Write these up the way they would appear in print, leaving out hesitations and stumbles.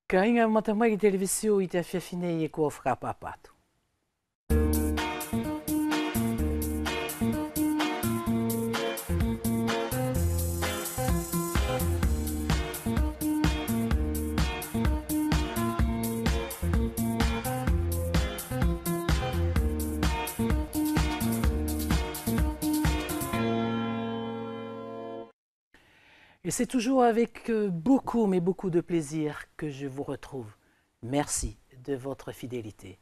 Kainga matamai i televisio i te awhiawhinei e kua whakapapatu. Et c'est toujours avec beaucoup, mais beaucoup de plaisir que je vous retrouve. Merci de votre fidélité.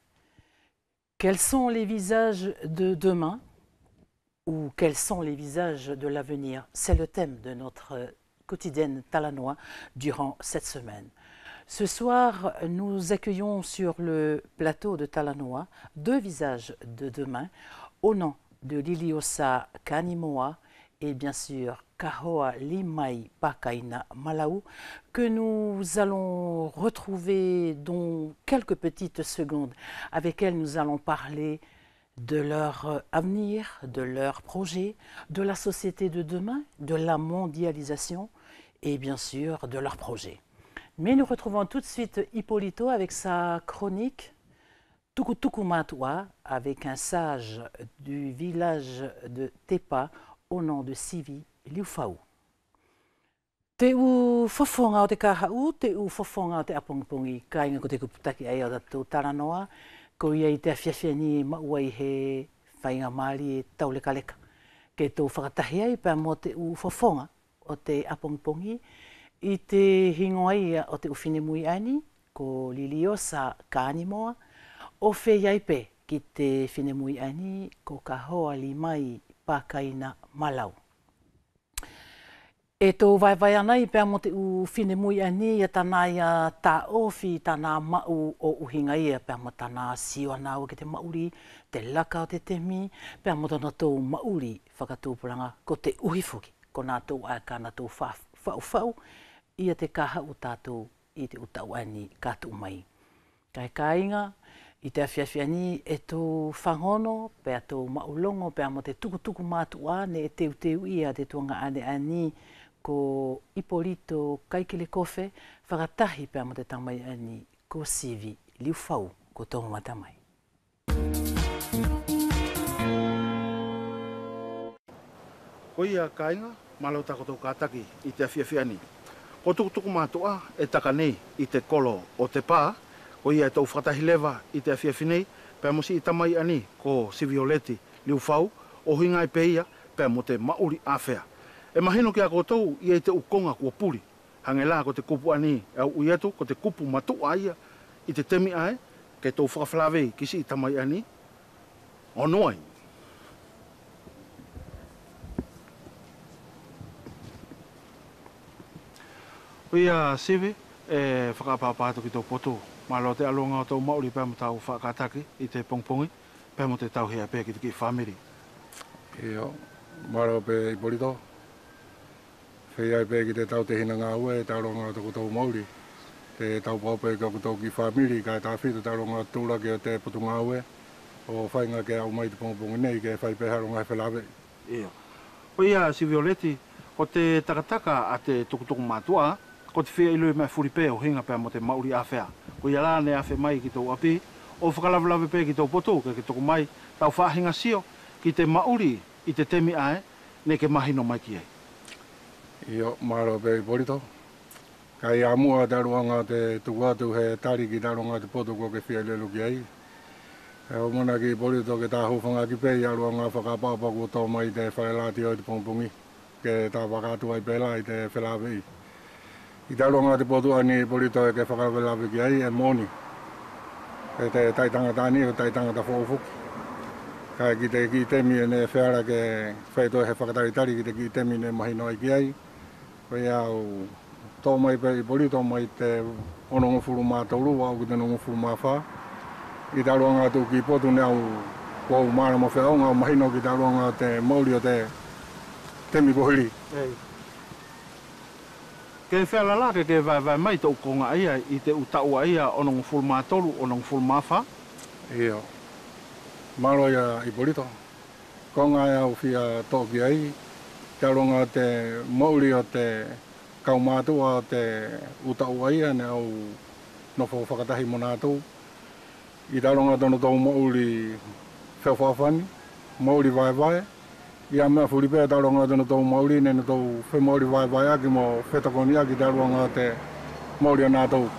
Quels sont les visages de demain ou quels sont les visages de l'avenir? C'est le thème de notre quotidienne Talanoa durant cette semaine. Ce soir, nous accueillons sur le plateau de Talanoa deux visages de demain au nom de Liliosa Kanimoa et bien sûr Kahoa Limai Pakaina Malau, que nous allons retrouver dans quelques petites secondes. Avec elles, nous allons parler de leur avenir, de leurs projets, de la société de demain, de la mondialisation et bien sûr de leurs projets. Mais nous retrouvons tout de suite Hippolito avec sa chronique Tukutuku Matua, avec un sage du village de Tepa au nom de Sivi Liufau. Te u fofonga o te kahau, te u fofonga o te apongpongi, ka inga ko te kuputaki ai o tatou Talanoa, ko ia i te awhiawhiani maua i he whainga maari e tauleka-leka. Ke tō whakatahi ai pia mo te u fofonga o te apongpongi, i te hingoa ia o te uwhinemui ani, ko Liliosa Kanimoa, o whē iaipe ki te whinemui ani, ko Kahoa Limai Pakaina Malau. E tō vai ana i pia mo te u whinemui ani ia tāna ia tā ofi tāna mau o uhinga ia pia mo tāna sio ana o ke te mauri, te laka o te temi, pia mo tāna tō mauri whakatūpuranga ko te uhifuki, ko nā tō aikana tō whau ia te kahau tātou i te utau ani kātou mai. Kai kāinga, i te awhiawhiani e tō whangono, pia tō maulongo, pia mo te tukutuku mātua, ne e teu ia te tuanga ane ani ko Hippolito Kaikele Kofe, whakatahi pia mo te tamai ani ko Sivi Liufau, ko tōngu matamai. Ko ia kāinga, malau takoto kātaki i te awhiawhiani. Ko tukutuku mātua e taka nei i te kolo o te pā, ko ia e tau whakatahi lewa i te awhiawhinei, pia mo si i tamai ani ko Sivioleti Liufau, o hinga i peia, pia mo te mauri āwhea. E mahino ki a koutou ia i te ukonga kua puri. Hangela ko te kupu ani au uietu, ko te kupu matua ia i te temi ae, ke tau whakawhalawe kisi i tamai ani, onoai. Ia Sivi, e whakapapātu ki tau poto, malo te alonga o tau mauri pēmo tau whakataki i te pongpongi, pēmo te tau hea pē ki te ki whamiri. Ia, maro pē Hippolito. Whiai pē ki te tau te hina ngā ue, tau ronga o te tau mauri. Te tau paupe ka tau ki whamiri, ka tā whita tau ronga tūra ki o te putu ngā ue, o whainga ke au mai te pongpongi nei, ke whai pē haronga he whelawe. Ia. O ia Sivioleti, ko te takataka a te tukutuku mātua, ko te whia ilui mai furipē o hinga pēr mo te mauri āwhea. Ko ia lāne āwhe mai ki tau api, o whakalawalawe pē ki tau poto, ke toko mai, tau whaahinga sio, ki te mauri i te temi ae, ne ke mahino mai ki ei. Ia, maro pē Hippolito. Kai amua taruanga te tukuatu he tari ki taruanga te poto ko ke whia lelu ki ei. E o mona ki Hippolito ke tā hufanga ki pē, aruanga whakapapa ko tō mai te whaelati o te pongpongi, ke tā whakatua i pēla i te whelawei. I taronga te potu ani Hippolito e ke whakawelawe ki ai e moni. E te taitanga tāni o taitanga ta whaufuki. Kai ki te ki temi e ne wheara ke whaito he whakataritari ki te ki temi ne mahino ai ki ai. Koe au tō mai pe Hippolito mai te onongo furu mātauru au ki te nongo furu māwha. I taronga tu ki potu ne au kou māra mo wheaonga au mahino ki taronga te mauri o te temi kohiri. Ke whealala ke vai mai te ukonga ia i te utaua ia onong fulmātoru, onong fulmāwha. Ia. Maro ia Hippolito. Konga ia au whia tōki ai. Te aronga te mauri o te kaumātua o te utaua ia ne au no fo whakatahi mo nātou. I taronga tono tau mauri whewhawhani, mauri vai vai. Ia mea whiripe taronga tono tau mauri, nena tau whe mauri vai vai aki mo whetakoni aki taronga te mauri a nātou.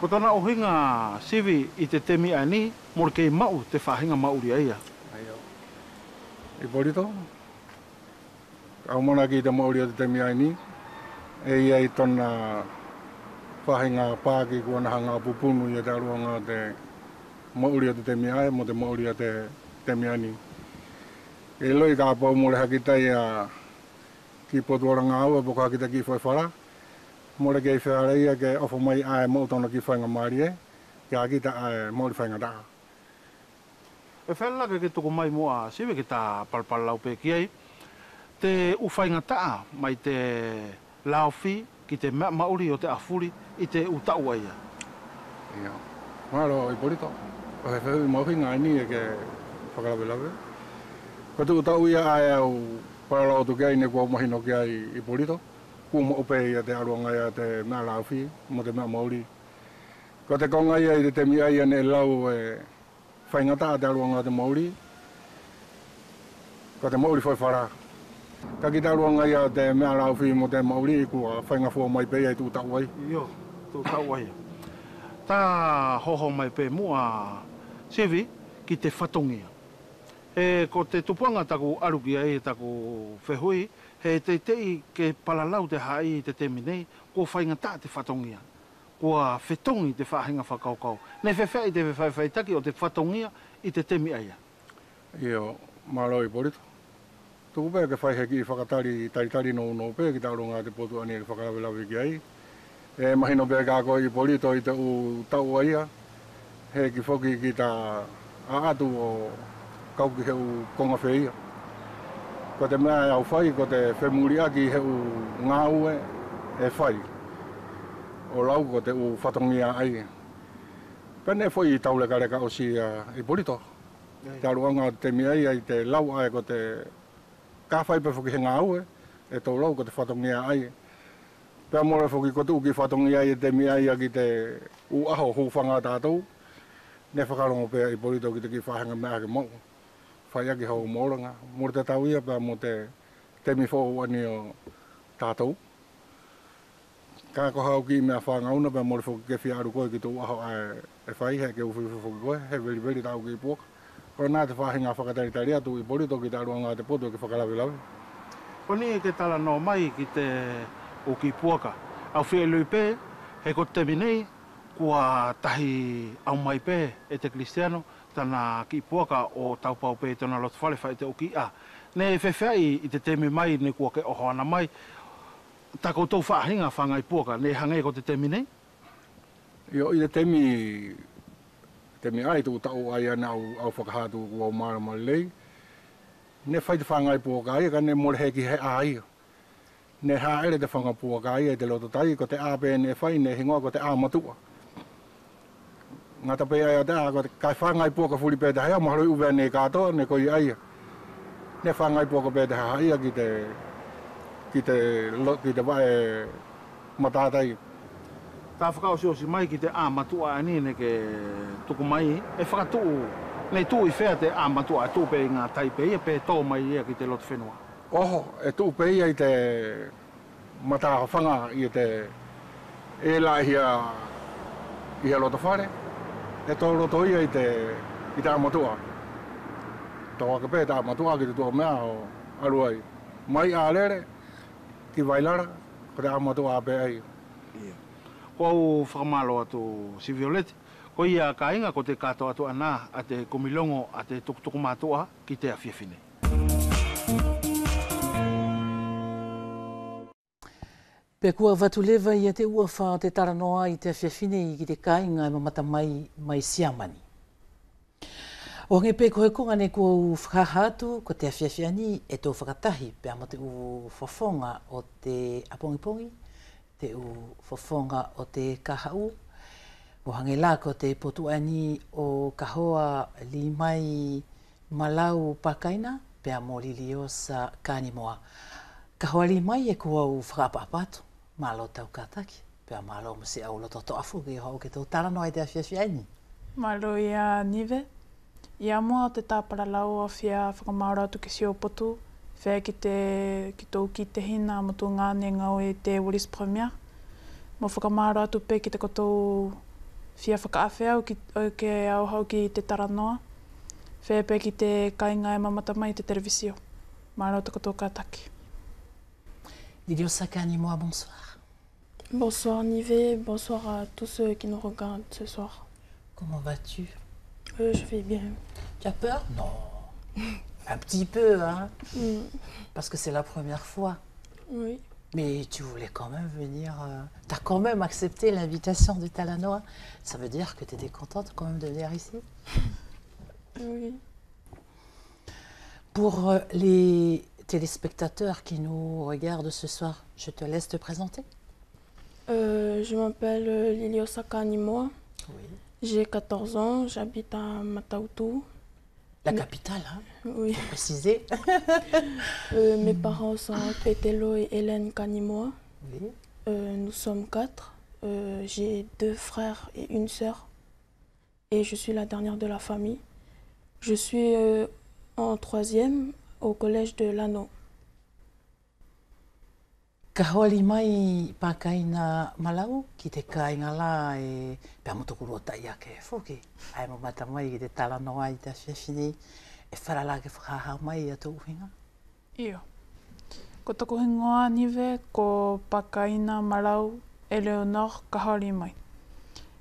Ko tana ohinga sivi I te temi ani, mor kei mau te whahinga mauri aia. I porito. Au mana ki te mauri o te temi ani. E ia I tona whahinga pāki kua na hanga pupunu I te aruanga te mauri o te temi ai mo te mauri o te temi ani. E loi ka pau mo le hakitai a ki potuaranga au e poka hakita ki whai whara. Mo le kei whareia ke ofo mai ae mo tona ki whainga maari e. Ke hakita ae mauri whainga taa. E whaelaka ke toko mai moa siwe ke tā palpalau pe ki ai. Te uwhainga taa mai te laofi ki te mea mauri o te afuri I te utau aia. Ia. Maro I porito. O he wheu mauhi ngā ni e ke whakalawe lawe. Ko te utau ia ae au paralao tu kia I ne kua mahino kia I porito. Kua mo upe ia te aruanga ia te mea laofi mo te mea mauri. Ko te konga ia I te temi ai ne lau e whaingata te aruanga te mauri. Ko te mauri whai whara. Ka ki te aruanga ia te mea lauwhi mo te mauri kua whainga fua mai pe ai tu tau ai. Io, tu tau aia. Tā hoho mai pe mua sivi ki te whatongia. E ko te tupuanga taku aruki ai taku whehui, he te tei ke palalau te hai te temi nei, kua whaingata te whatongia. Kua whetongi te whahinga whakaukau. Ne whewhai te whaiwhaitaki o te whatongia I te temi aia. Io, maro I porito. Tuku pēr ke whai heki I whakatari taritari no pēr ki taurunga te potu ani I whakalawe ki ai. E mahino pēr kako I porito I te u tau aia. He ki whoki ki ta aatu o kauki heu konga whia. Ko te mea au whai, ko te whemuri aki heu ngāu e whai. O lau ko te u whatongia ai. Pene whai I tauleka reka o si I porito. Te aruanga te miai ai te lau ai ko te kawhai pe whuki he ngāu e tau lau ko te whatongia ai. Pea mora whuki ko tu ki whatongia ai te miai aki te u aho hūwhanga tātou. Ne whakarongo pēr I porito ki te ki whahenga mea ke mau. Whai aki hau mōranga. Mora te tau ia pēr mo te temi whau ani o tātou. Ka ko hau ki mea whangauna pēr mora whuki ke whiaru koe ki tu aho e whai he ke uwhi whuki koe. He veri tau ki puoka. Ko nā te whahinga whakataritari atu I porito ki te aruanga te potu ki whakalawe lawe. Ko ni ke tala no mai ki te o ki puaka. Au whia lui pē, he ko te minei, kua tahi au mai pē e te Kristiano, tana ki puaka o taupau pē tona lotu whale whai te o ki a. Ne whewhai I te temi mai ne kua ke oho ana mai, ta koutou whahinga whangai puaka, ne hangai ko te temi nei? Io I te temi ai tu tau ai ana au whakahatu kua o marama lei. Ne whai te whangai puaka ai, ka ne mole heki he ai. Ne haere te whanga puaka ai e te loto tai, ko te āpē ne whai ne hingoa ko te āmatua. Ngata pēi ai a te a, ko te kai whangai puaka furi pē te haia, maharui uwea ne kātoa, ne koi ai. Ne whangai puaka pē te haia ki te wae matātai. Tā whakaosiosi mai ki te āmatua ani ne ke tuku mai, e whakatuu, nei tū I whea te āmatua, e tū pē ngā taipei, e pē tō mai ia ki te loto whenua. Oho, e tū pē ia I te matāha whanga I te e la ia loto whare. E tō roto ia I te āmatua. Tō waka pē te āmatua ki te tō mea o aruai. Mai ālere, ki Wailara, ko te āmatua pē ai. Ko au whakamalo atu si Violete, ko ia ka inga ko te katoa atu ana a te komilongo a te tukutuku mātua ki te awhiawhine. Pe kua watulewa I te ua wha te taranoa I te awhiawhine I ki te kāinga I mamata mai siamani. O nge pe koe konga ne kua u whakahatu ko te awhiawhiani e tō whakatahi pe ama te u whafonga o te apongipongi, te u whafonga o te kahau. O hange la ko te potuani o kahoa li mai malau pakaina pe amo liliosa kanimoa. Kahoa li mai e kua u whakapapatu, malo tau kataki. Pea malo mo se au loto to afu ki hau ke tau tarano ai te awhiawhia ni. Malo ia nive. Ia mua o te tāpara lau o whia whakamaura atu ki sio potu. Whea ki tau ki te hina mo tō ngāne ngau e te Wallis Premier. Mo whakamaura atu pe ki te kotou whia whakaawhi au ke au hau ki te taranoa. Whea pe ki te kainga e mamata mai te televisio. Malo te kotou kātaki. Lilio Sakani, moi, bonsoir. Bonsoir Nivé, bonsoir à tous ceux qui nous regardent ce soir. Comment vas-tu? Je vais bien. Tu as peur? Non. Un petit peu, hein? Parce que c'est la première fois. Oui. Mais tu voulais quand même venir... tu as quand même accepté l'invitation de Talanoa. Ça veut dire que tu étais contente quand même de venir ici? Oui. Pour les téléspectateurs qui nous regardent ce soir, je te laisse te présenter. Je m'appelle Lilio Sakanimoa. Oui. J'ai 14 ans, j'habite à Matautu. La capitale, hein? Oui. Faut préciser. Mes parents sont Petelo et Hélène Kanimoa. Oui. Nous sommes 4. J'ai 2 frères et une sœur. Et je suis la dernière de la famille. Je suis en 3e au collège de Lano. Ka hoali mai pākaina malau ki te kāinga la e pia motokuru o tai ake whoki. Ai mo mata mai ki te Talanoa i te awhiawhini e wharala ke whakaha mai a tō uhinga. Io. Ko toko hingoa nive ko pakaina malau Eleonor ka haori mai.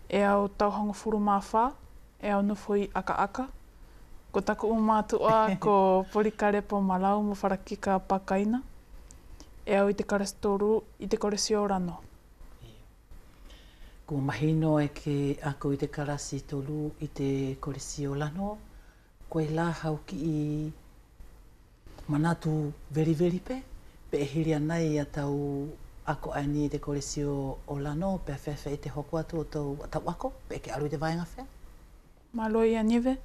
E au tauhanga furu mā whā, e au nufoi aka aka. Ko taku umātua ko Polikarepo malau mo wharaki ka pakaina. E au i te karasitoru i te koresio rano. Ko mahino e ke ako i te karasi tolu i te koresio lano. Koe la hau ki i manatu veri pe. Pe e hiri anai a tau ako ani i te koresio o lano. Pe a whewhe i te hoko atu o tau ako. Pe ke aru i te vaenga whea. Malo ia nive.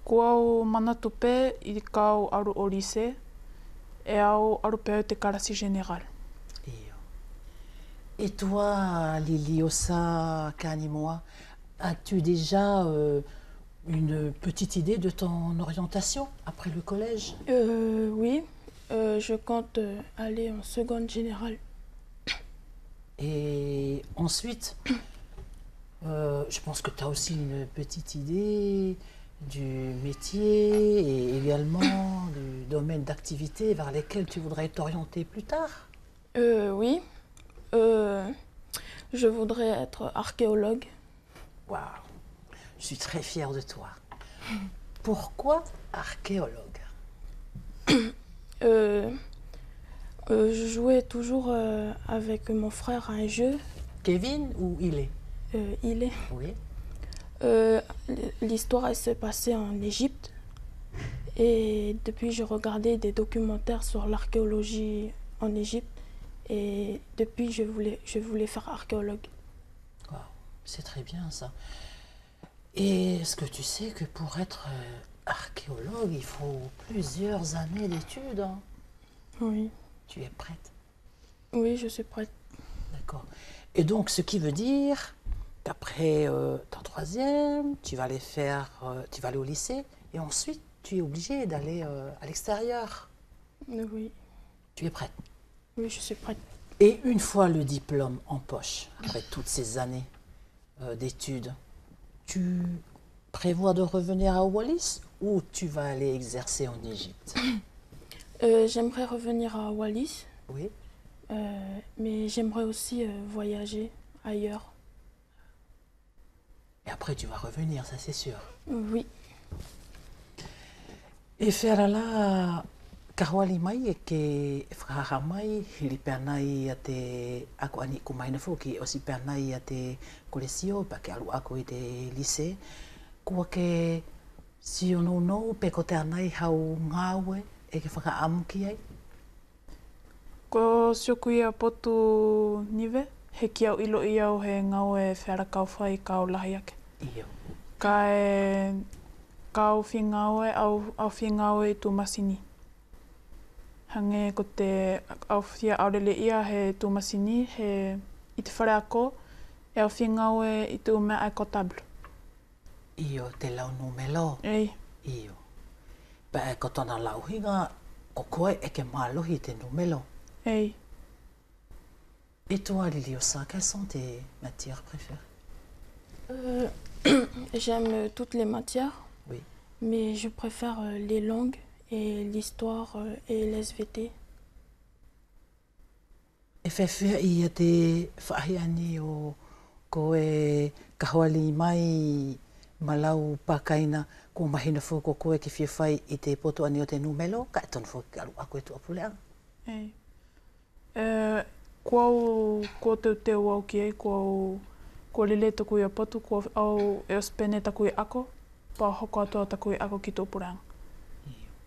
Ko au manatu pe i kau aru o lise. Et au européen de Karasi général. Et toi, Liliosa Kanimoa, as-tu déjà une petite idée de ton orientation après le collège? Oui, je compte aller en seconde générale. Et ensuite, je pense que tu as aussi une petite idée du métier et également du domaine d'activité vers lesquels tu voudrais t'orienter plus tard? Oui, je voudrais être archéologue. Waouh, je suis très fière de toi. Pourquoi archéologue? Je jouais toujours avec mon frère à un jeu. Kevin ou il est? Il est. Oui. L'histoire s'est passée en Égypte et depuis je regardais des documentaires sur l'archéologie en Égypte et depuis je voulais faire archéologue. Wow, c'est très bien ça. Et est-ce que tu sais que pour être archéologue, il faut plusieurs années d'études, hein? Oui. Tu es prête? Oui, je suis prête. D'accord. Et donc, ce qui veut dire qu'après ton 3e, tu vas aller tu vas aller au lycée et ensuite tu es obligé d'aller à l'extérieur. Oui. Tu es prête? Oui, je suis prête. Et une fois le diplôme en poche, après toutes ces années d'études, tu prévois de revenir à Wallis ou tu vas aller exercer en Égypte? J'aimerais revenir à Wallis. Oui. Mais j'aimerais aussi voyager ailleurs. Et après, tu vas revenir, ça c'est sûr. Oui. E whera la kahawali mai e ke whakaha mai hiri pēr nei a te ako ani kumaina whoki o si pēr nei a te koresio pa ke alu ako i te lise. Kua ke si ono no pe ko te anai hau ngāwe e ke whakaamuki ai? Ko sioku ia potu nive, he ki au ilo i au he ngau e whera kau whai kau lahi ake. Iyo. Ka e kau whi ngau e au whi ngau e tu masini. Hange ko te au whia aurele ia he tu masini he i te whare ako, e o whingau i te ume ai kotable. Io te lau numelo. Ei, Io. Pa e ko tona lauhinga, o koe e ke mālohi te numelo. ei. Et toi, Liliosa, quelles sont tes matières préférées? Euh, J'aime toutes les matières, Oui. mais je préfère les langues et l'histoire et les SVT. E whewhia ia te whaahiani o koe kahawali mai malau pakaina ko mahina fo ko koe ki whiawhai i te poto ani o te numelo, ka e tonu fo ki alu ako e tu apuleanga. Ei. Kua te wau ki ei, kua lele taku i a potu, kua au e o spene taku i ako, pa hoko atoa taku i ako ki tō puranga.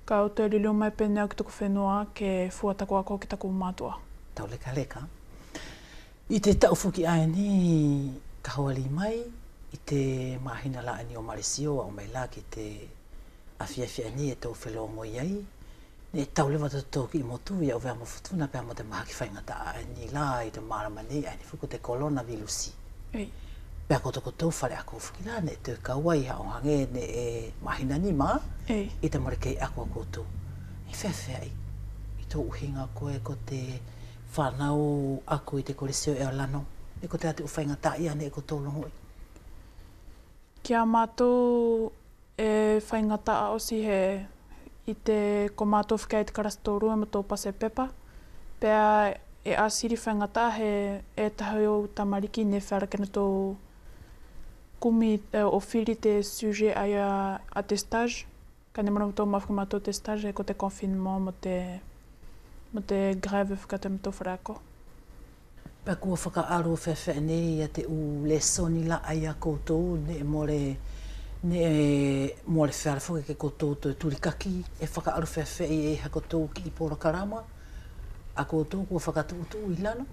Ka o te lilio mai pene au ki taku whenua, ke fua taku ako ki taku mātua. Tau leka leka. I te tau fuki ai ni kahawali mai, i te mahina la ani o Marisio, o mai la ki te awhiawhia ni e tau whelo mo iai. Ne tau lewa tō ki i motu i au vea mo futuna pēr mo te maha ki whaingata ani la i te maramani, ani fuku te kolona vilusi. Ei. Pēr ko toko tau whare ako fuki la, ne te kauai ha o hange ne e mahina ni ma, Ei. i te marikei ako a koutou. I whewhia i tō uhinga koe ko te whanau aku i te koresio e o lano, e ko te ate uwhaingata ia ne e ko tōlongo i. Kia mātou e whaingata a osi he i te ko mātou whikai te karasitoru e mo tō pase pepa. Pea e a siri whaingata he e tahi o tamariki ne wharakena tō kumi o whiri te sujet ai a te stage. Ka ne mara tō mawhika mātou te stage e ko te confinement mo te grève whakata mo tō wharako. Pea kua whakaaro whewhia nei a te u le soni la ai a koutou, ne e more whare whuke ke koutou te turikaki, e whakaaro whewhia i e ha koutou ki i Pora Karama, a koutou kua whakatuutu i lano.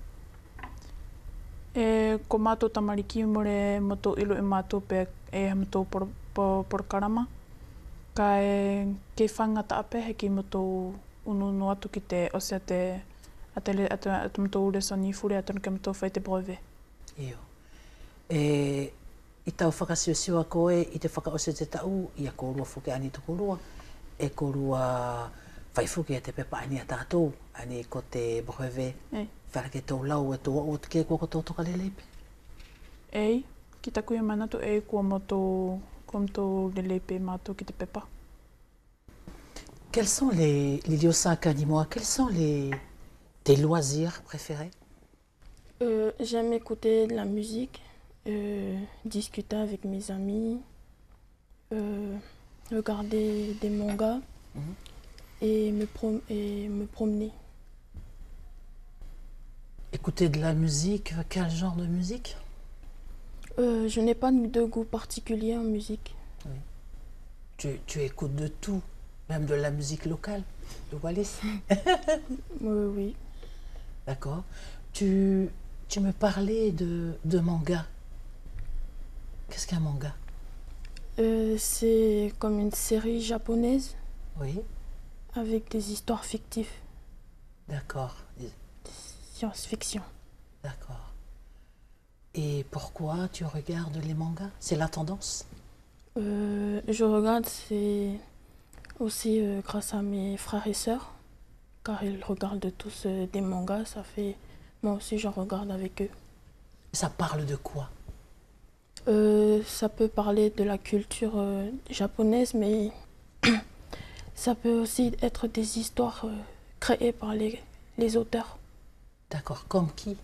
E ko mātou tamariki more mo tō ilo e mātou pe e ha mo tō Pora Karama. Ka e ke whangata ape he ki mo tō unu atu ki te osea te atu mo tō ure soni fure atu ke mo tō whai te brevet. Io. I tau whakasiosio a koe i te whakaose te tau i a korua whuke ani to korua, e korua whaifuke a te pepa ani a tātou, ani ko te brevet, Ei. wharake tō lau e tō o te ke kua ko tō toka lelepe. Ei, ki taku i manatu ei kua mo tō lelepe mātou ki te pepa. Quels sont Liliosa Kanimoa, quels sont tes loisirs préférés? J'aime écouter de la musique, discuter avec mes amis, regarder des mangas et me promener. Écouter de la musique, quel genre de musique? Je n'ai pas de goût particulier en musique. Tu écoutes de tout, même de la musique locale, de Wallis? Oui. D'accord. Tu me parlais de manga. Qu'est-ce qu'un manga? C'est comme une série japonaise Oui, avec des histoires fictives, d'accord, science-fiction. d'accord. Et pourquoi tu regardes les mangas? C'est la tendance? Je regarde, c'est aussi grâce à mes frères et sœurs, car ils regardent tous des mangas, ça fait... Moi aussi, je regarde avec eux. Ça parle de quoi? Ça peut parler de la culture japonaise, mais ça peut aussi être des histoires créées par les auteurs. D'accord, comme qui?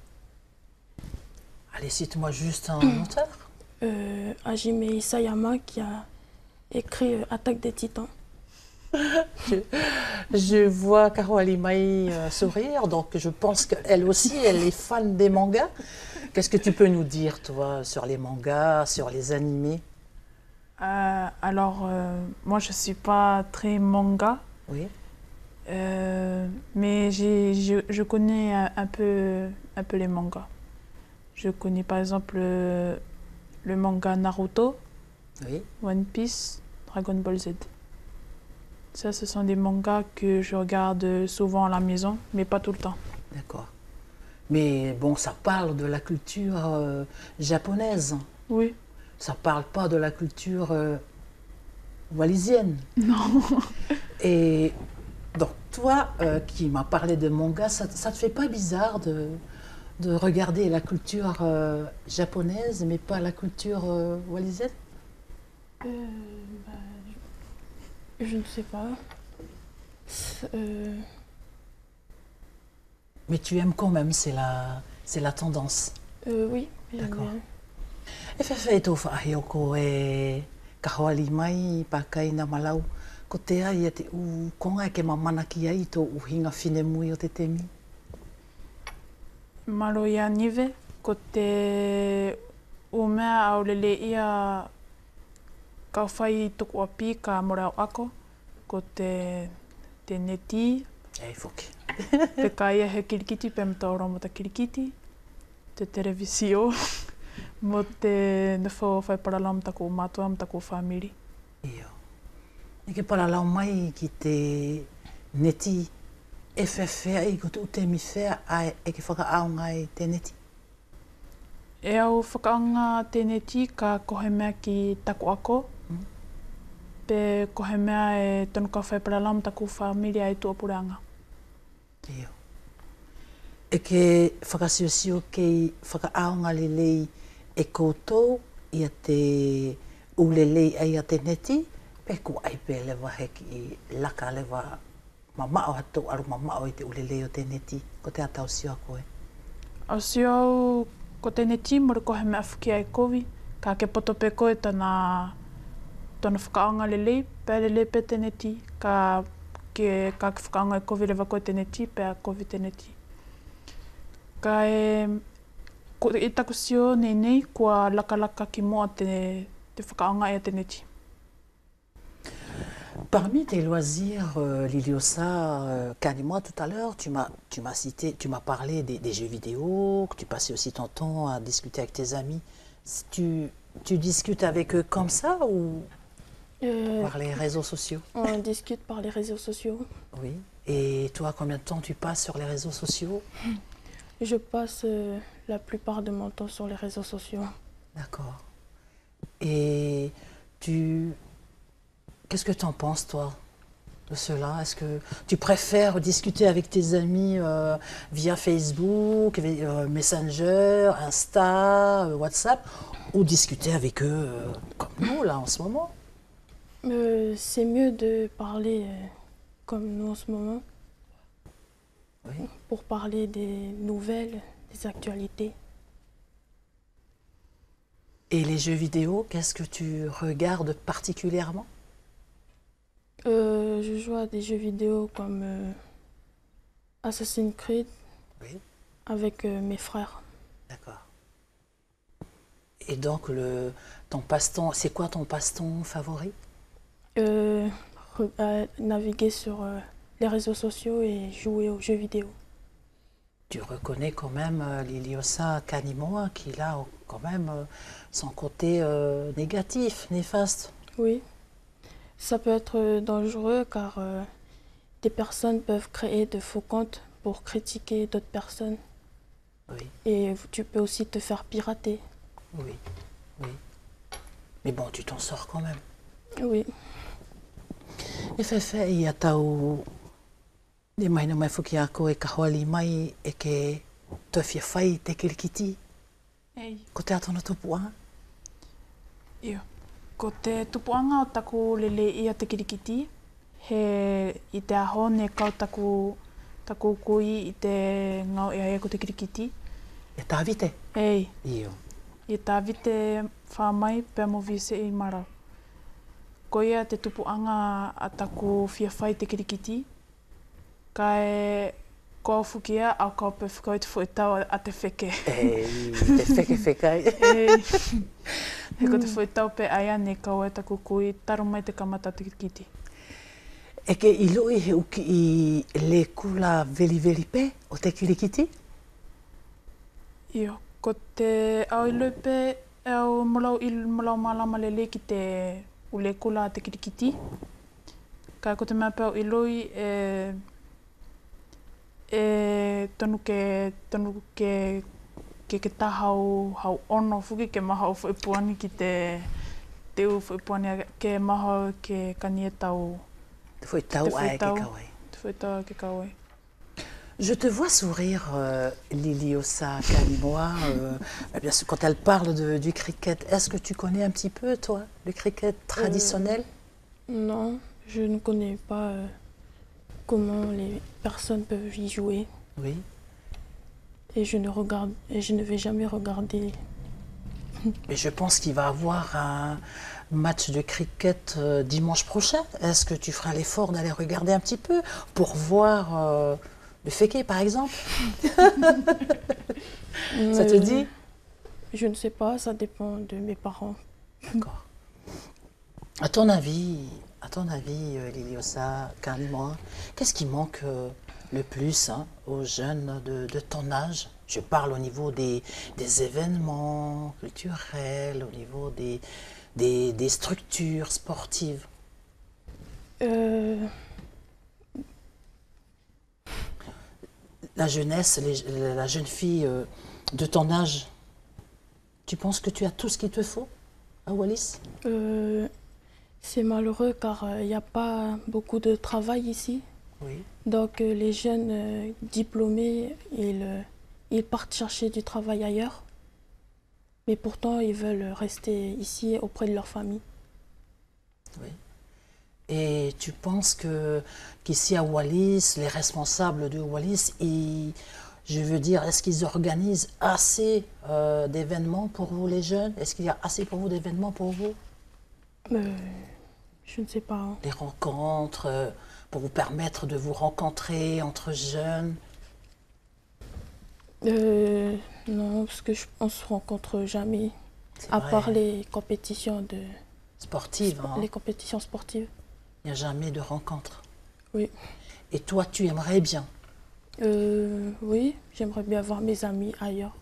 Allez, cite-moi juste un auteur. Hajime Isayama qui a écrit Attaque des Titans. Je vois Caro Alimai sourire, donc je pense qu'elle aussi, elle est fan des mangas. Qu'est-ce que tu peux nous dire, toi, sur les mangas, sur les animés? Alors, moi, je ne suis pas très manga, Oui. mais je connais un peu les mangas. Je connais par exemple le manga Naruto, Oui. One Piece, Dragon Ball Z. Ça, ce sont des mangas que je regarde souvent à la maison, mais pas tout le temps. D'accord. Mais bon, ça parle de la culture japonaise. Oui. Ça parle pas de la culture wallisienne. Non. Et donc, toi qui m'as parlé de manga, ça te fait pas bizarre de regarder la culture japonaise, mais pas la culture wallisienne? Bah, je ne sais pas. Mais tu aimes quand même, c'est la tendance. Oui, j'aime D'accord. bien. E whewhe tō whaahi o ko e kahoali mai pākaina malau, ko te ai te konga ke mamana ki ai tō uhinga whine mui o te temi. Maro ia nive, ko te umea au lele ia ka whai tuku api ka morau ako, ko te neti, Ei whoki. pe ka ia he kirikiti, pe mtaora mo ta kirikiti, te televisio, mo te nefo whai parala mo taku matua, mo taku whamiri. Io. E ke paralau mai ki te neti e whewhea i ko te utemi whea ai e ke whakaaonga i te neti. E au whakaanga te neti ka kohe mea ki taku ako, pe kohe mea e tonu ka whai parala mo taku whamiri ai tuapuranga. Io. E ke whakasiosio kei whakaaonga lelei e koutou ia te ulelei ai a te neti, pe ko ai pe lewa heki i laka lewa mamao hatu aru mamao i te ulelei o te neti, ko te atau sio a koe. Au si au ko te neti mori kohe mea whuki ai kovi, ka ke poto pe koe tana whakaanga lelei, pe lelei pe te neti, ka ke whakaanga ai kovi lewa koe te neti, pe a kovi te neti. Ka ko i taku sio nei kua laka ki moa te whakaanga ai a te neti. Parmi tes loisirs, Liliosa, Kanimoa, tout à l'heure, tu m'as parlé des jeux vidéo, que tu passais aussi ton temps à discuter avec tes amis. Tu discutes avec eux comme ça ou par les réseaux sociaux? On discute par les réseaux sociaux. Oui. Et toi, combien de temps tu passes sur les réseaux sociaux? Je passe la plupart de mon temps sur les réseaux sociaux. D'accord. Et qu'est-ce que tu en penses, toi, de cela? Est-ce que tu préfères discuter avec tes amis via Facebook, Messenger, Insta, WhatsApp, ou discuter avec eux comme nous, là, en ce moment? C'est mieux de parler comme nous en ce moment. Oui. Pour parler des nouvelles, des actualités. Et les jeux vidéo, qu'est-ce que tu regardes particulièrement? Je joue à des jeux vidéo comme Assassin's Creed, Oui. avec mes frères. D'accord. Et donc, ton passe-temps, c'est quoi ton passe-temps favori? Naviguer sur les réseaux sociaux et jouer aux jeux vidéo. Tu reconnais quand même Liliosa Kanimoa qui a quand même son côté négatif, néfaste. Oui, ça peut être dangereux car des personnes peuvent créer de faux comptes pour critiquer d'autres personnes. Oui, Et tu peux aussi te faire pirater. oui, oui. Mais bon, tu t'en sors quand même. Oui. E whewhe i a tau ne maina mai whuki a koe ka hoali mai e ke tōwhia whai te kirikiti. Ei. Ko te atona tupuanga? Io. Ko te tupuanga o taku lele ia te kirikiti, i te aho ne kau taku kui i te ngau ia ko te kirikiti. E tāwite? Ei. Io. I tāwite whāmai pēr mo vise i marau. Ko ia te tupuanga a taku whiawhai te kirikiti, ka ko fukia au ka pe whakau te whaitau a te wheke. Ei, te whekai. Ei. He ko te whaitau pe aia ne kau e taku kui, taro mai te kamata te kirikiti. E ke iloi he uki i le kula veli pe o te kirikiti? Io, ko te au iloi pe au molau malama lele ki te ule kula te kirikiti. Ka ko te mea pe au iloi e tonu ke tahau hau ono fuki ke maha o whaipuani ki te u whaipuani ke maha ke kani e tau. Te whaitau ai ke kawai. Te whaitau ke kawai. Je te vois sourire, Liliosa Kalimoa, bien sûr, quand elle parle du cricket. Est-ce que tu connais un petit peu, toi, le cricket traditionnel? Non, je ne connais pas comment les personnes peuvent y jouer. Oui. Et je ne vais jamais regarder. Mais je pense qu'il va y avoir un match de cricket dimanche prochain. Est-ce que tu feras l'effort d'aller regarder un petit peu pour voir le féqué, par exemple? Ça te dit? Je ne sais pas, ça dépend de mes parents. D'accord. À ton avis, Liliosa Kalimoa, qu'est-ce qui manque le plus aux jeunes de ton âge? Je parle au niveau des événements culturels, au niveau des structures sportives. La jeunesse, la jeune fille de ton âge, tu penses que tu as tout ce qu'il te faut à Wallis? C'est malheureux car il n'y a pas beaucoup de travail ici. Oui. Donc les jeunes diplômés, ils partent chercher du travail ailleurs. Mais pourtant, ils veulent rester ici auprès de leur famille. Oui. Et tu penses qu'ici à Wallis, les responsables de Wallis, je veux dire, est-ce qu'ils organisent assez d'événements pour vous les jeunes? Est-ce qu'il y a assez pour vous d'événements pour vous? Je ne sais pas. Des rencontres pour vous permettre de vous rencontrer entre jeunes? Non, parce qu'on ne se rencontre jamais. À vrai, part les compétitions sportives. Les compétitions sportives. Il n'y a jamais de rencontre. Oui. Et toi, tu aimerais bien? Oui, j'aimerais bien voir mes amis ailleurs.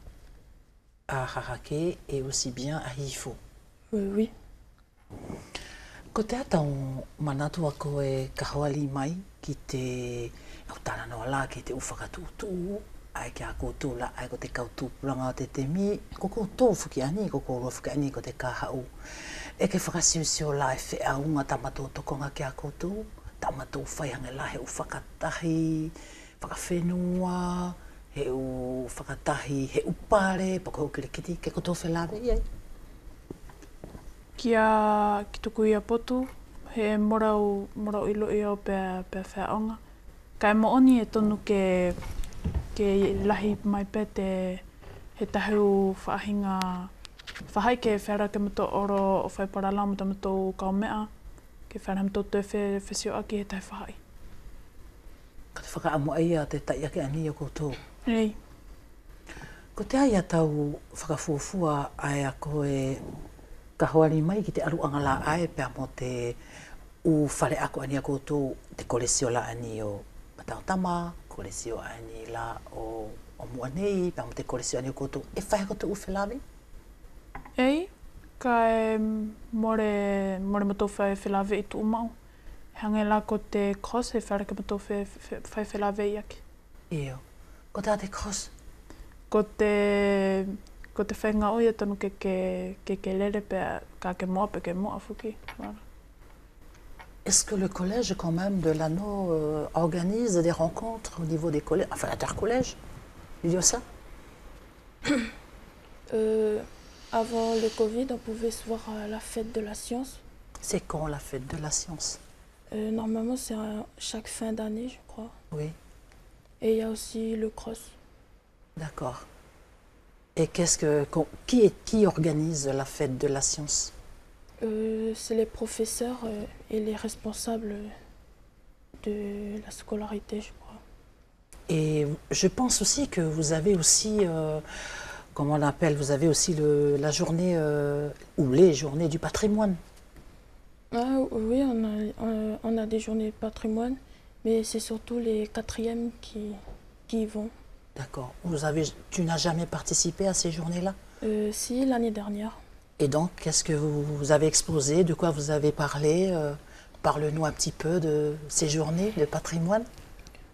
À Harake et aussi bien à Hifo? Oui. Ko te atau manatua koe kahawali mai ki te tana no la ki te uwhakatūtū ai ki a koutou la ai ko te kautūpuranga o te temi ko koutou whuki ani ko kouroa whuki ani ko te kahau e ke whakasiusio la e whea unga tamatou tokonga ki a koutou tamatou whaihange la he u whakatahi whakawhenua he u whakatahi he upare pako ukirikiti ke koutou whelare iai. Ki tuku ia potu, he morau ilo ia o pēr whaonga. Kai mooni e tonu ke lahi mai pē he tahu whaahinga whahai ke whera ke mato oro o whaiparala mo mato kao mea, ke whera mato te whesio aki he tahi whahai. Ka te whakaamu aia te taiake ani o koutou. Ei. Ko te aia tau whakafuafua ai a koe kahawari mai ki te aruanga la ai pēr mo te u whare ako ani a koutou te kolesio la ani o Mataotama, kolesio ani la o Muanei, pēr mo te kolesio ani o koutou. E whai ako te u whelawe? Ei, kai more mato whai whelawe i tu umau. Hange la ko te cross he whare ke mato whai whelawe i aki. Eo. Ko te a te cross? Ko te whainga oia tonu ke lere pēr ka ke moa pe ke moa fuki. Est-ce que le collège, quand même, de l'anneau organise des rencontres au niveau des collèges, enfin l'intercollège, il y a ça? Avant le Covid, on pouvait se voir à la fête de la science. C'est quand la fête de la science? Normalement, c'est chaque fin d'année, je crois. Oui. Et il y a aussi le cross. D'accord. Et qui organise la fête de la science? C'est les professeurs et les responsables de la scolarité, je crois. Et je pense aussi que vous avez aussi, comment on l'appelle, vous avez aussi la journée ou les journées du patrimoine. Ah, oui, on a des journées de patrimoine, mais c'est surtout les quatrièmes qui y vont. D'accord. Tu n'as jamais participé à ces journées-là? Si, l'année dernière. Et donc, qu'est-ce que vous avez exposé? De quoi vous avez parlé? Parle-nous un petit peu de ces journées de patrimoine.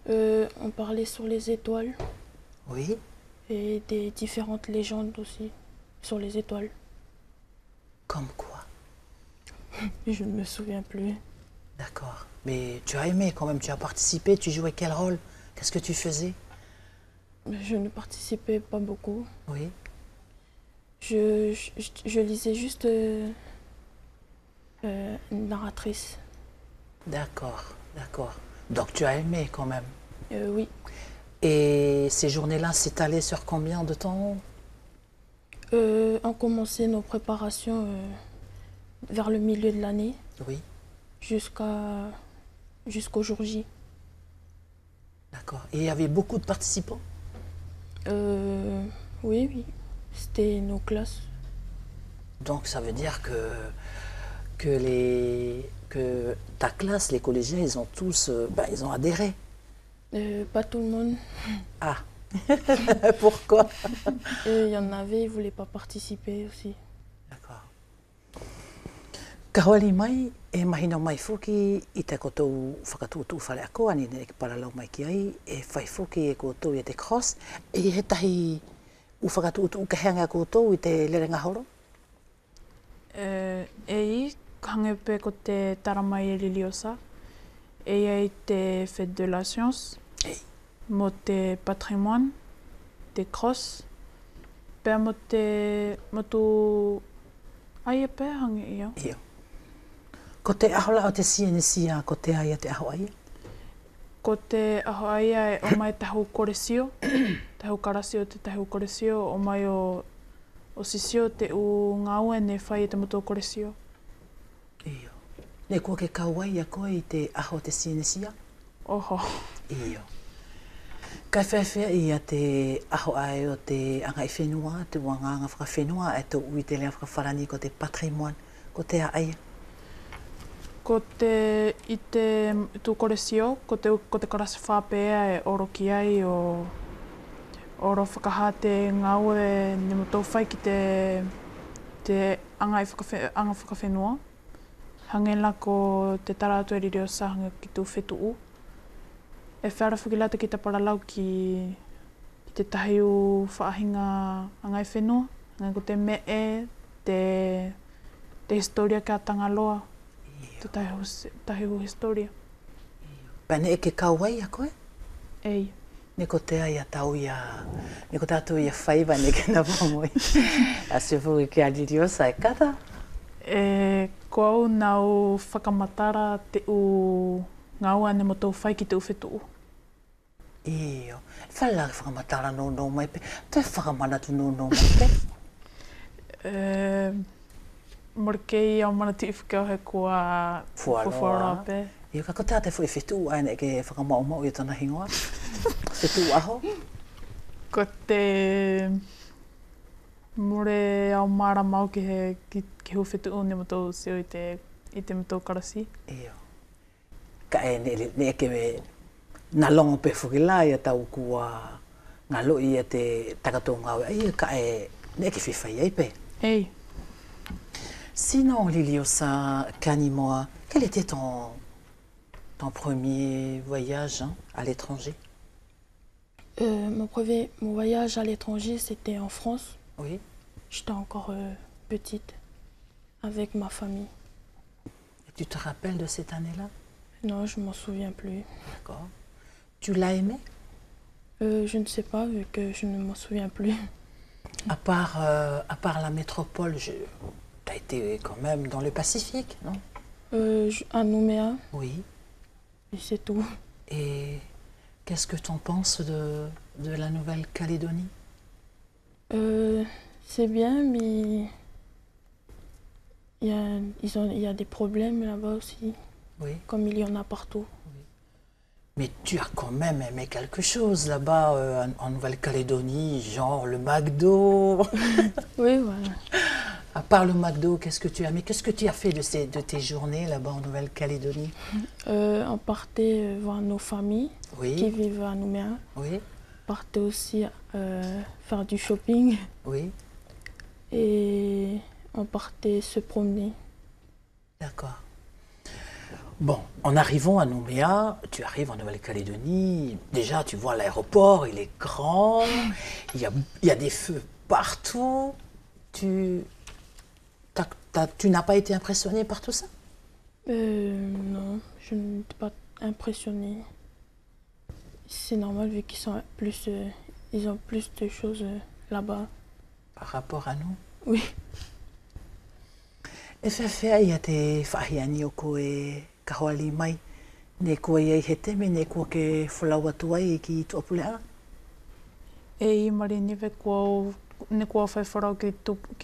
On parlait sur les étoiles Oui. et des différentes légendes aussi sur les étoiles. Comme quoi? Je ne me souviens plus. D'accord. Mais tu as aimé quand même, tu as participé, tu jouais quel rôle? Qu'est-ce que tu faisais? Je ne participais pas beaucoup. Oui. Je lisais juste une narratrice. D'accord, d'accord. Donc tu as aimé quand même. Oui. Et ces journées-là s'étalaient sur combien de temps? On commençait nos préparations vers le milieu de l'année Oui. jusqu'au jour J. D'accord. Et il y avait beaucoup de participants? Oui, oui. C'était nos classes. Donc ça veut dire que ta classe, les collégiens, ils ont tous ils ont adhéré. Pas tout le monde. Ah, pourquoi? Il y en avait, ils ne voulaient pas participer aussi. D'accord. Kaholi mai e mahina mai foki I te koutou whakatūtū whare ako, ani ne ke paralau mai ki ai, e whai foki e koutou I te cross, e he tahi u whakatūtū ka henga koutou I te lerenga horo? Ei, hangepe ko te taramai e Liliosa. Ei te Fête de la Science. Ei. Mo te patrimoine, te cross. Pea mo tu ai e pea hange ia. Ia. Ko te ahola o te sienisia, ko te aia te aho aia? Ko te aho aia e o mai tahu koresio. Tahu karasio te tahu koresio, o mai o sisio te u ngā ue ne whai e te moto koresio. Iyo. Ne kua ke kauai a koe I te aho te sienisia? Oho. Iyo. Kai whewhea ia te aho ai o te angai whenua, te wanganga whakawhenua, e tō ui te lea whakawharani ko te patrimoine, ko te aia. Ko te I te tu koresio, ko te karasi whapea e oro ki ai o oro whakahate ngā ue ne motou whai ki te anga whakawhenua. Hangela ko te taratu e riri o sahanga ki tū whetuu. E whara whakilata ki te paralau ki te tahi u whaahinga angai whenua. Ngai ko te mee, te historia kia Tangaloa. Te tahi u historia. Pane e ke kauai a koe? Ei. Ne ko te aia tau ia, ne ko tātou ia whaiva ne ke na whamoi. A se fuu ke Aliriosa e kata? Ko au nau whakamatara te u ngaua ne motou whai ki te uwhetuu. Iyo. Whala whakamatara no mai pe. Te whakamanatu no mai pe? Morkei au manati whakau he kua fuaroa pe. Iyo ka kotea te whui whetuu aina e ke whakamau I tana hingoa. Whetuu aho? Ko te more au mara mau ki hu whetuu ne motou seo I te motou karasi. Iyo. Ka e ne ke me na longo pe whukila ia tau kua ngā loi ia te takatou ngāwe. Ia ka e ne ke whiwhai ei pe. Ei. Sinon, Liliosa Kanimoa, quel était ton premier voyage à l'étranger? Mon voyage à l'étranger, c'était en France. Oui. J'étais encore petite, avec ma famille. Et tu te rappelles de cette année-là? Non, je ne m'en souviens plus. D'accord. Tu l'as aimé? Je ne sais pas, vu que je ne m'en souviens plus. À part la métropole, tu as été quand même dans le Pacifique, non? À Nouméa. Oui. Et c'est tout. Et qu'est-ce que tu en penses de la Nouvelle-Calédonie? C'est bien, mais il y a des problèmes là-bas aussi. Oui. Comme il y en a partout. Oui. Mais tu as quand même aimé quelque chose là-bas en Nouvelle-Calédonie, genre le McDo. Oui, voilà. À part le McDo, qu'est-ce que tu as aimé? Qu'est-ce que tu as fait de tes journées là-bas en Nouvelle-Calédonie? On partait voir nos familles qui vivent à Nouméa. Oui. On partait aussi faire du shopping. Oui. Et on partait se promener. D'accord. Bon, en arrivant à Nouméa, tu arrives en Nouvelle-Calédonie, déjà tu vois l'aéroport, il est grand, il y a des feux partout. Tu n'as pas été impressionné par tout ça? Non, je n'étais pas impressionnée. C'est normal vu qu'ils sont plus, ils ont plus de choses là-bas. Par rapport à nous? Oui. E whewhea ia te whahiani o koe kahoali mai, ne koe iei he teme, ne koe ke whalau atu ai ki tuapuleanga? E I mari niwe ne kua whai wharau ki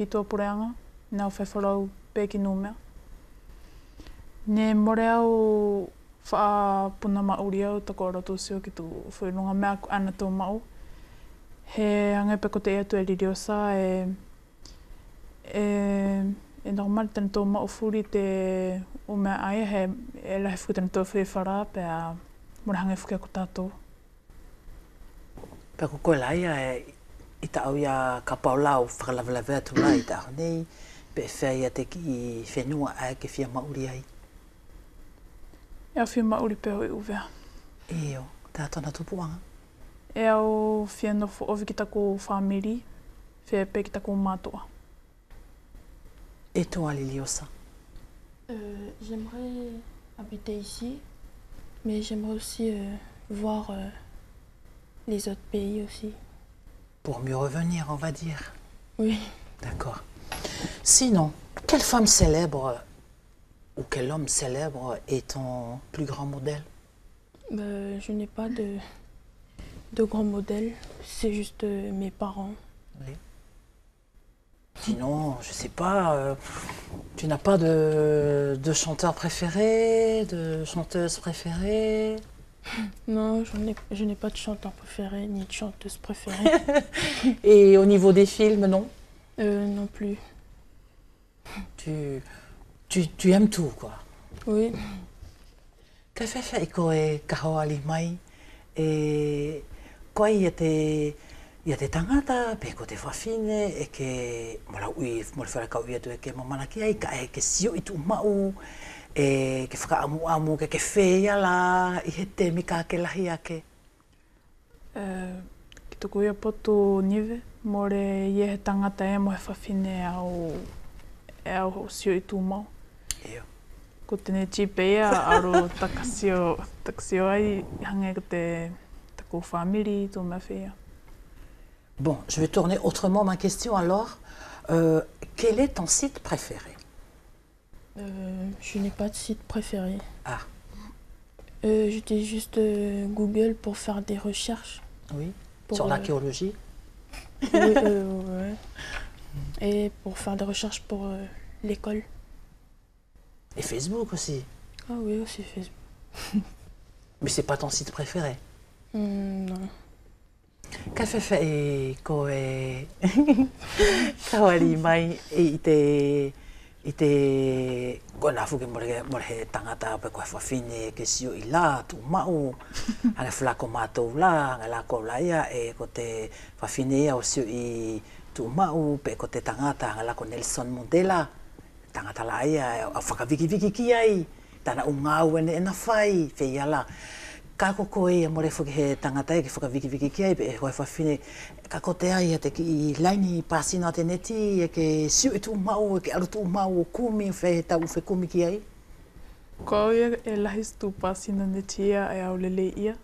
Tuapureanga, nā whai wharau pē ki Numea. Ne more au whaapuna mauri au tako ora tūsio ki tu whainunga mea ana tō mau. He angai pe ko te ea tu e ririosa e normal tēnā tō mau whuri te o mea ai he e lahi whuki tēnā tō whi whara pe a mora hangai whuki ako tātou. Pea ko koe laia I ta au ia ka paulau whakalawalawea tu lai I ta au nei, pe whea ia te ki whenua ai ke whia mauri ai. E au whia mauri pe hoi uvea. Eo, tā tona tupuanga. E au whia nofo ovi ki tako whamiri, whia pe ki tako mātua. Et toi, Liliosa? J'aimerais habiter ici, mais j'aimerais aussi voir les autres pays aussi. Pour mieux revenir, on va dire. Oui. D'accord. Sinon, quelle femme célèbre ou quel homme célèbre est ton plus grand modèle? Je n'ai pas de grand modèle, c'est juste mes parents. Oui. Sinon, je sais pas, tu n'as pas de chanteur préféré, de chanteuse préférée? Non, je n'ai pas de chanteur préféré ni de chanteuse préférée. Et au niveau des films, non? Non plus. Tu aimes tout, quoi? Oui. Ka whewhe I koe kahoali mai, e koe ia te tangata, pe ko te whawhine, e ke mora ui, mora wharakau ia tu e ke mamana ki ai, ka e ke sio I tu mau, e ke whakaamu ke whea la, I he temi ka ke lahi ake. Ki tuku ia poto niwe, more ie he tangata e mo he whawhine e au sio I tu mau. Eo. Ko tēne chipe ia, aro takasio ai, hange ko te tako whamiri, tō mea whea. Bon, je vais tourner autrement ma question alors. Quel est ton site préféré? Je n'ai pas de site préféré. Ah. J'utilise juste Google pour faire des recherches. Oui. Pour, sur l'archéologie? Oui, ouais. Et pour faire des recherches pour l'école. Et Facebook aussi? Ah oui, aussi Facebook. Mais c'est pas ton site préféré? Non. Ka whewhe koe kawari mai I te koe nā whuke more he tangata pe koe whawhine ke sio I la tu mau anga whalako mātou la, anga lako la ia e ko te whawhine ia o sio I tu mau pe ko te tangata anga lako Nelson Mandela tangata la ia a whakawiki ki ai tana ungau ene ena whai whea la kako koe ia more whuki he tangata e ki whakawiki ki ai pe e hoi whawhine kako te ai te ki laini pasina te neti e ke siu tu mau e ke aru tu mau o kumi whai he tau whi kumi ki ai. Ko ia e lahis tu pasina neti ia e au lele ia.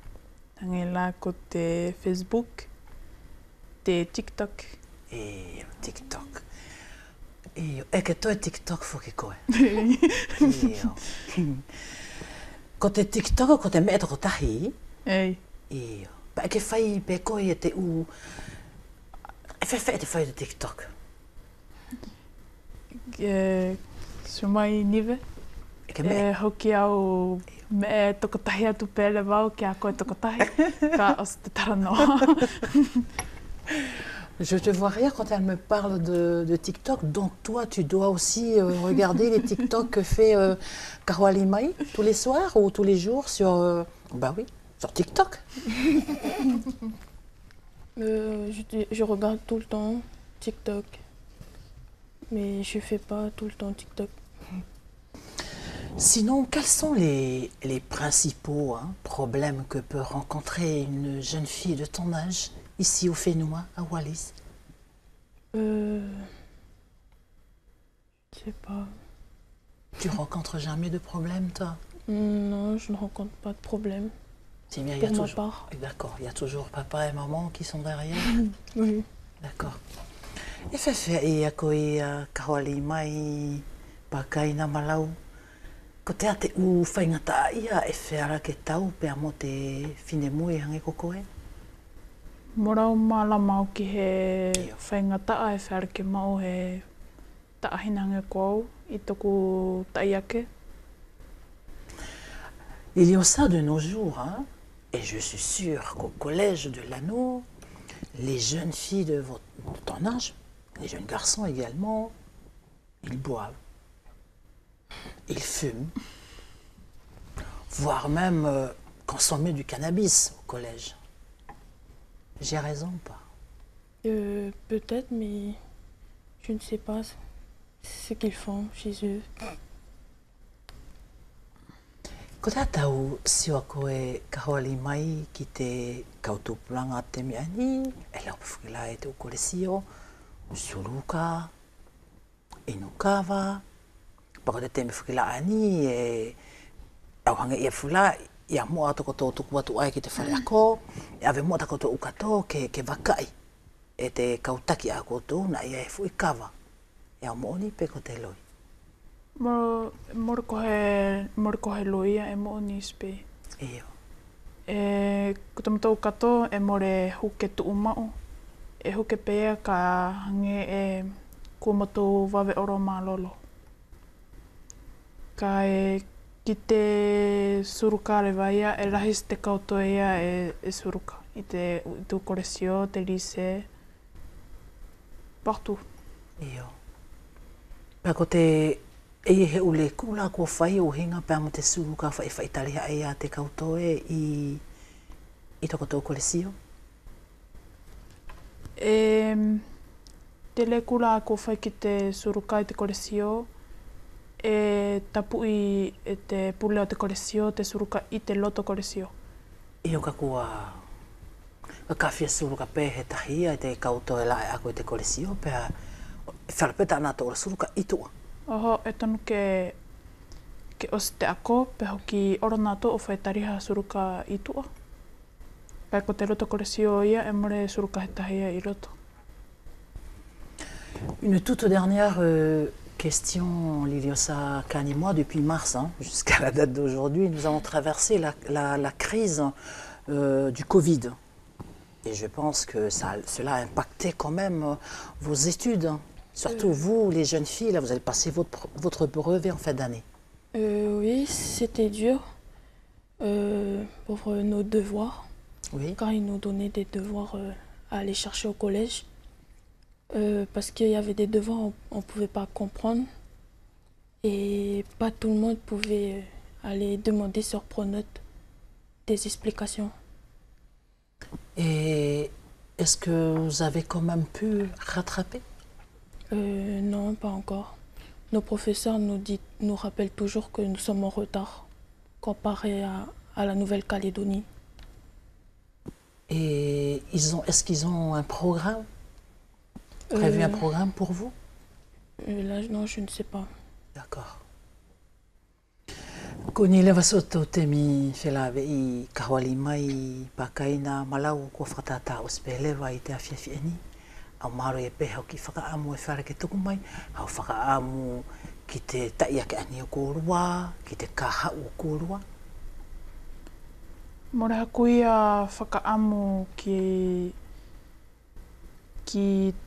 Hange la ko te Facebook, te TikTok. TikTok. E ke toi TikTok whuki koe. Ko te TikTok, ko te mea toko tahi. Ei. Io. Pa e ke whai pe koe e te u... E whai te whai te TikTok? Sio mai niwe. E ke mea? Hoki au me toko tahi atu pēle wau ki a koe toko tahi. Ka os te taranoa. Je te vois rire quand elle me parle de TikTok. Donc toi, tu dois aussi regarder les TikTok que fait Kahoali Mai tous les soirs ou tous les jours sur, bah oui, sur TikTok. Je regarde tout le temps TikTok, mais je fais pas tout le temps TikTok. Sinon, quels sont les principaux problèmes que peut rencontrer une jeune fille de ton âge ici au Fénois, à Wallis? Je sais pas. Tu rencontres jamais de problème, toi? Non, je ne rencontre pas de problème. C'est bien, il y a Pour ma toujours. part. D'accord, il y a toujours papa et maman qui sont derrière. Oui. D'accord. E whewhea e a koe a kahawali mai pakaina malau. Ko te ate u whaingata ia e whewara ke tau pia mo te whine mui hange ko koe? Morau mālama o ki he Ia. whaingataa e whare ke mau he taahinanga kou i toku taiake. Il y a ça de nos jours, hein? Et je suis sûre qu'au collège de l'Anneau, les jeunes filles de ton âge, les jeunes garçons également, ils boivent, ils fument, voire même consommer du cannabis au collège. J'ai raison ou pas? Peut-être, mais je ne sais pas ce qu'ils font chez eux. Ko te tau siwa koe kahawali mai ki te kautupulanga te miani, e lau pwhukila e te ukoresio, suruka, inukawa, pako te temi whukila ani e auhanga ia fula, ia mua toko tō tuku atu ai ki te whare ako, e ave mua tako tō ukato ke wakai, e te kautaki a koutou na ia e fuikawa, e au mooni pe ko te loi. Moro kohe loia e mo ni spe. Iyo. Ko te matau kato e more huke tu umao. E huke pea ka hange e kua matau wawe oro malolo. Ka e ki te suruka rewa ia e rahis te kautoa ia e suruka. I te koresio, te lise, partout. Iyo. Pea ko te e he ule kula kua whai o hinga pēr mo te suruka whai tariha e a te kautoe i toko tō koresio? Te le kula ko whai ki te suruka i te koresio, e tapui e te pule o te koresio, te suruka i te loto koresio. Iyo ka kua kawhia suruka pē he tahia i te kautoe la e ako i te koresio, pēr wharapeta ana tō suruka i tua. Oho, e tonu ke osi te ako, pe hoki oro nātou o whai tariha suruka i tua. Pai ko te roto koresio ia, e more suruka he tahia i roto. Une toute dernière question, Liliosa Kani, moi, depuis mars jusqu'à la date d'aujourd'hui, nous avons traversé la crise du Covid. Et je pense que cela a impacté quand même vos études. Surtout vous, les jeunes filles, là, vous allez passer votre brevet en fin d'année. Oui, c'était dur pour nos devoirs. Oui. Quand ils nous donnaient des devoirs à aller chercher au collège. Parce qu'il y avait des devoirs on ne pouvait pas comprendre. Et pas tout le monde pouvait aller demander sur Pronote des explications. Et est-ce que vous avez quand même pu rattraper? Non, pas encore. Nos professeurs nous rappellent toujours que nous sommes en retard comparé à la Nouvelle-Calédonie. Et est-ce qu'ils ont un programme? Prévu un programme pour vous? Là, non, je ne sais pas. D'accord. Koni lewa soto te mi whelawe i kahawali mai pakaina malau ko whakatata o spelewa i te awhiawhiani. Au maro e peha ki whakaamu e whare ke tuku mai, au whakaamu ki te taiake ani o kōrua, ki te kaha o kōrua. Moreha kui a whakaamu ki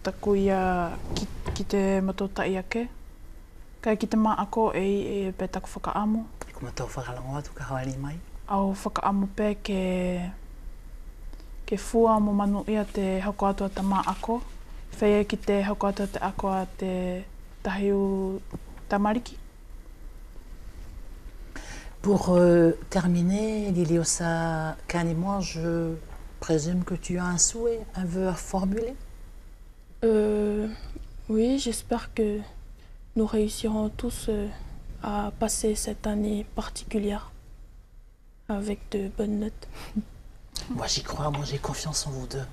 takuia ki te mato taiake. Kai ki te maa ako e pētaku whakaamu. I kumatau whakalango atu kahawali mai. Au whakaamu pē ke fua mo manu ia te hako atua te maa ako. Whea ki te hako atua te ako a te tahiu tamariki. Pour terminer, Liliosa Kani, moi, je présume que tu as un souhait, un vœu à formuler? Oui, j'espère que nous réussirons tous à passer cette année particulière avec de bonnes notes. Moi j'y crois, moi j'ai confiance en vous deux.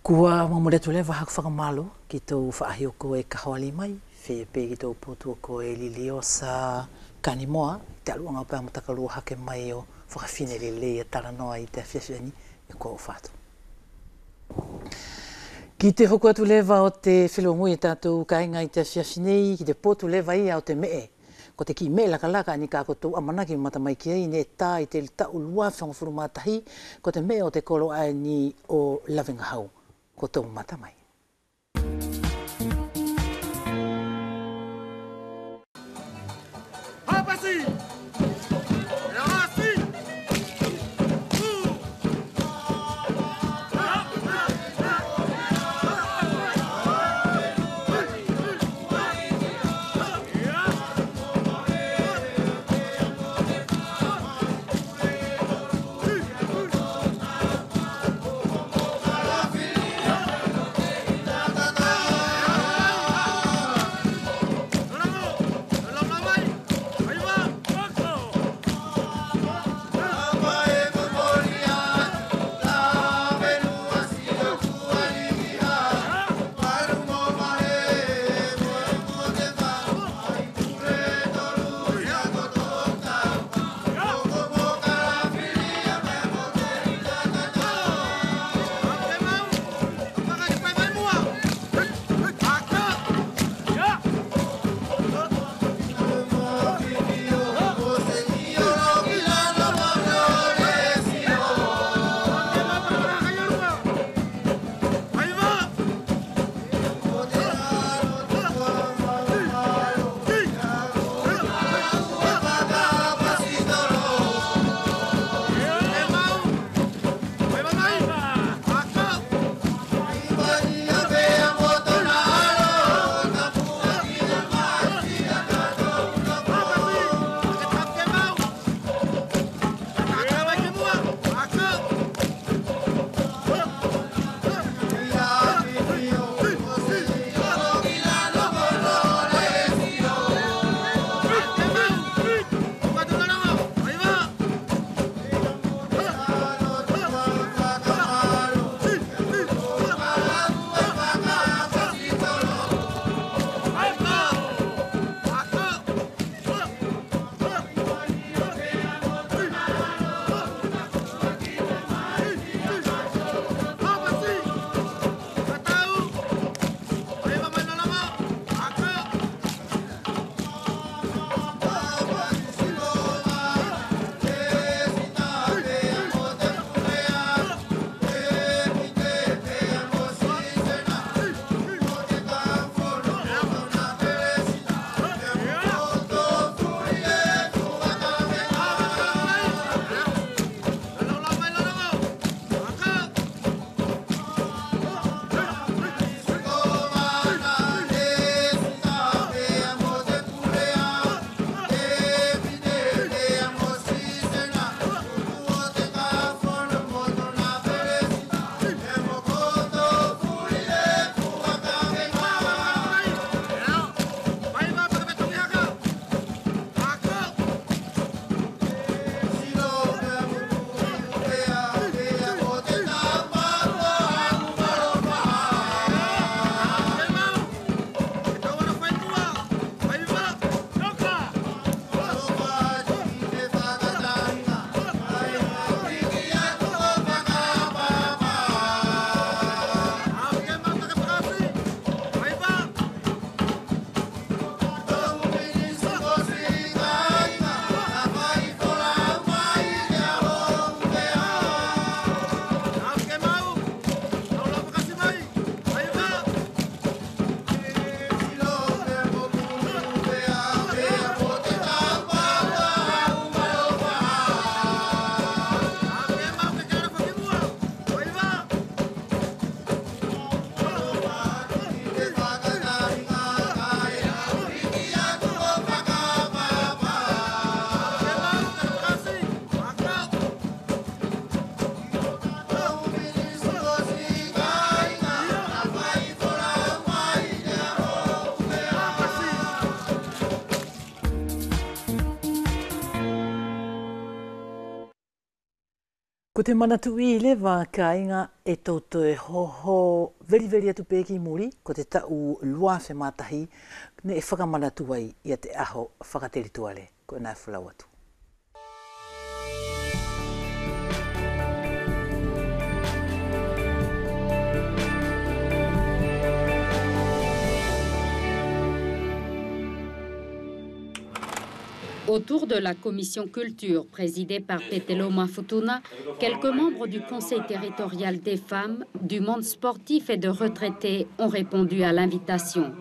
Kua mamule tule wa hak whakamalo ki tau whaahio ko e kahawali mai, whepe ki tau potua ko e lilio sa kanimoa, te aluanga pēr matakarua hake mai o whakawhine le e taranoa I te awhiawhiani e kua o whātu. Ki te hoku atu lewa o te whilongui tātou kainga I te awhiawhinei, ki te potu lewa I au te mee, ko te ki me laka ni ka kotou amanaki mata mai ki ai ne tā I te tau lua whangawhuru mātahi, ko te me o te kolo ai ni o Lavingahau, kotou mata mai. Ko te manatu I lewa ka inga e toto e hoho veri atu peki muri ko te tau lua whe matahi ne e whakamanatu ai I te aho whakateritu ale ko nā whulau atu. Autour de la commission culture présidée par Petelo Mafutuna, quelques membres du conseil territorial des femmes, du monde sportif et de retraités ont répondu à l'invitation.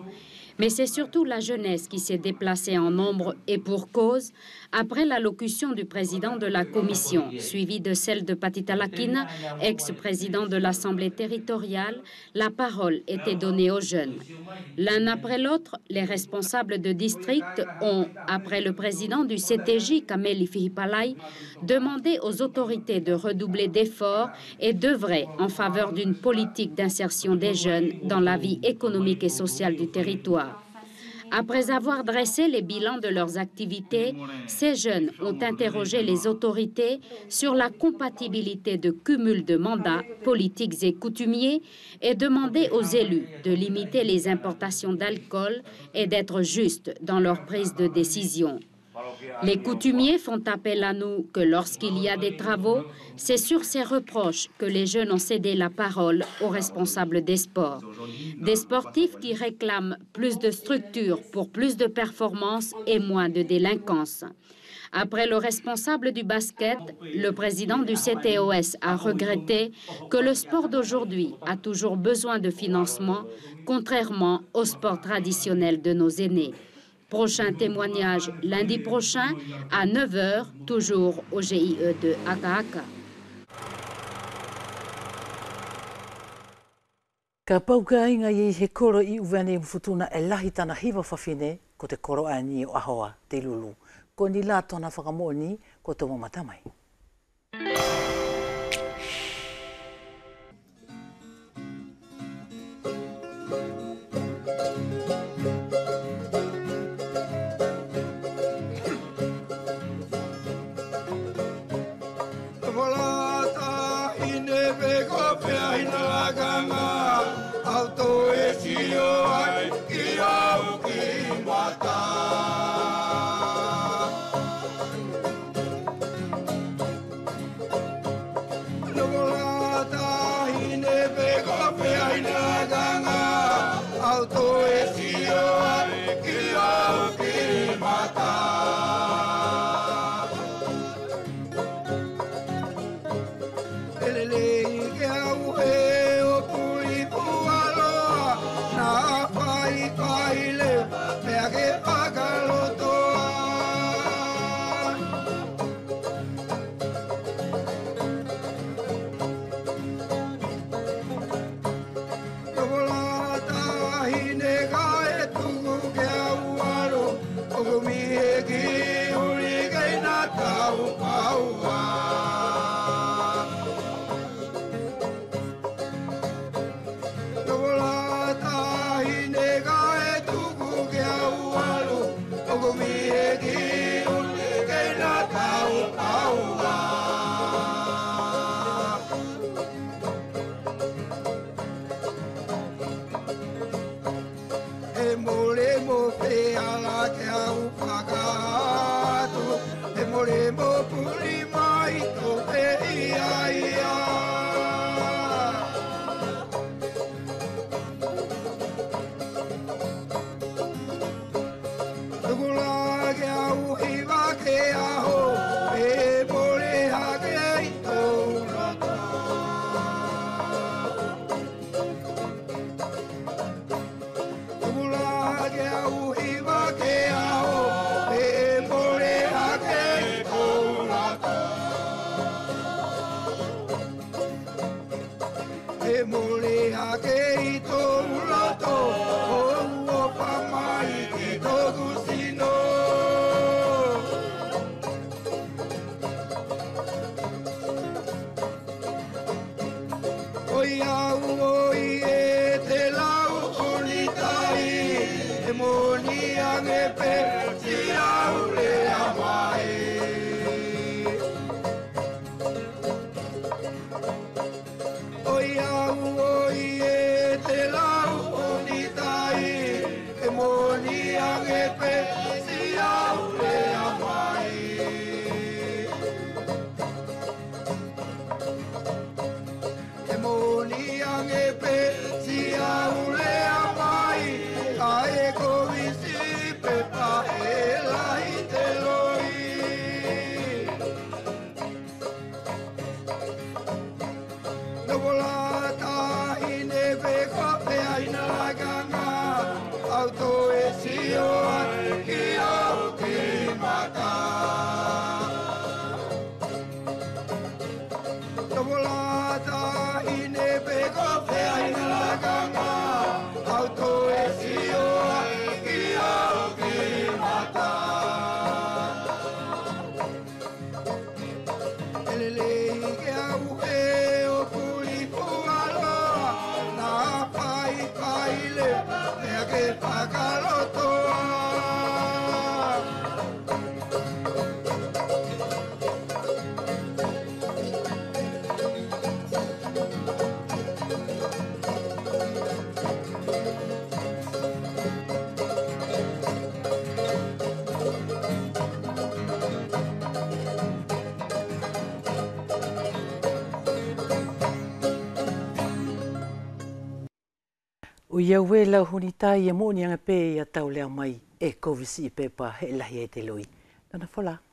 Mais c'est surtout la jeunesse qui s'est déplacée en nombre et pour cause, après l'allocution du président de la commission, suivie de celle de Patita Lakina, ex-président de l'Assemblée territoriale, la parole était donnée aux jeunes. L'un après l'autre, les responsables de district ont, après le président du CTJ, Kameli Fihipalai, demandé aux autorités de redoubler d'efforts et d'œuvrer en faveur d'une politique d'insertion des jeunes dans la vie économique et sociale du territoire. Après avoir dressé les bilans de leurs activités, ces jeunes ont interrogé les autorités sur la compatibilité de cumul de mandats politiques et coutumiers et demandé aux élus de limiter les importations d'alcool et d'être justes dans leur prise de décision. Les coutumiers font appel à nous que lorsqu'il y a des travaux, c'est sur ces reproches que les jeunes ont cédé la parole aux responsables des sports. Des sportifs qui réclament plus de structures pour plus de performances et moins de délinquance. Après le responsable du basket, le président du CTOS a regretté que le sport d'aujourd'hui a toujours besoin de financement, contrairement au sport traditionnel de nos aînés. Prochain témoignage lundi prochain à 9h, toujours au GIE de Akaaka. Ka pauka inga I he koro I uwene Mafutuna e lahi tana hiwa whawhine ko te koro ani o ahoa te lulu. Ko ni la tona whakamoni ko tomo matamai. O ia ue lau hunitai e mōni anga pē ia tau lea mai e kovisi i pepa he lahi e te lui. Tana whala.